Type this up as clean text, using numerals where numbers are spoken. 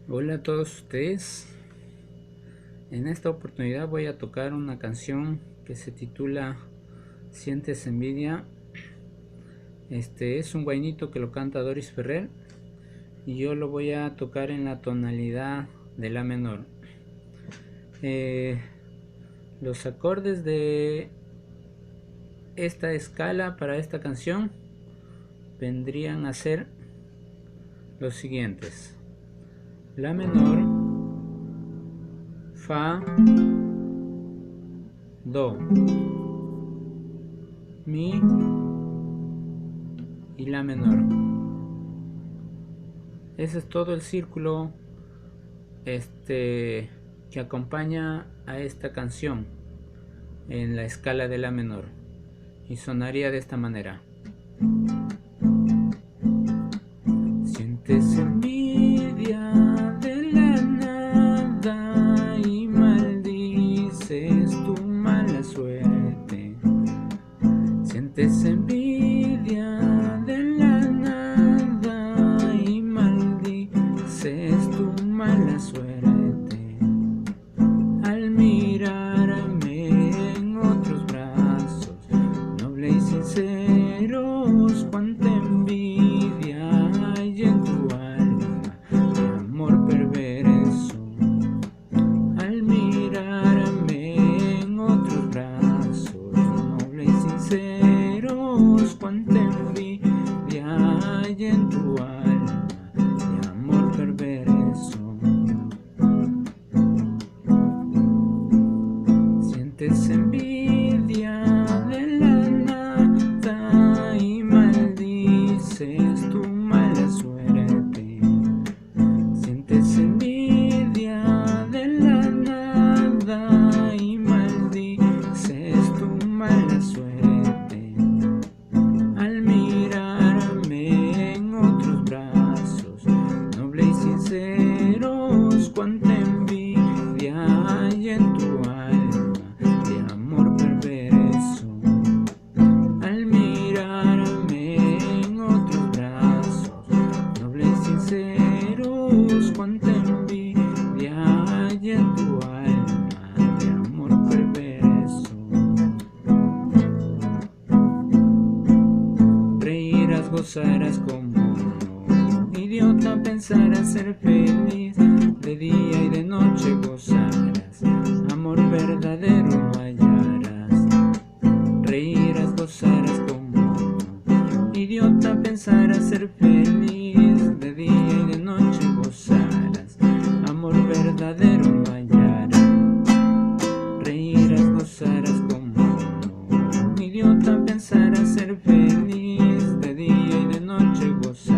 Hola a todos ustedes. En esta oportunidad voy a tocar una canción que se titula Sientes envidia. Es un guainito que lo canta Doris Ferrer y yo lo voy a tocar en la tonalidad de la menor. Los acordes de esta escala para esta canción vendrían a ser los siguientes: la menor, fa, do, mi y la menor. Ese es todo el círculo que acompaña a esta canción en la escala de la menor, y sonaría de esta manera. Sientes envidia de la nada y maldices tu mala suerte. Sientes envidia de la nada y maldices tu mala suerte. Al mirarme en otros brazos, noble y sinceros, cuánta envidia hay en tu alma de amor perverso. Al mirarme en otros brazos, noble y sinceros, cuánta envidia hay en tu alma de amor perverso. Sientes envidia de la nada y maldices tu mala suerte. Sientes envidia de la nada y maldices tu mala suerte. Al mirarme en otros brazos, noble y sinceros, cuánta envidia hay en tu alma de amor perverso. Al mirarme en otros brazos, noble y sinceros, cuánta envidia hay en tu alma de amor perverso. Reirás, gozarás como no, idiota, pensarás ser feliz, de día y de noche gozarás, amor verdadero no hallarás. Reirás, gozarás como no, idiota, pensarás ser feliz, de día y de noche gozarás, amor verdadero no hallarás. Reirás, gozarás como no, idiota, pensarás ser feliz, de día y de noche gozarás,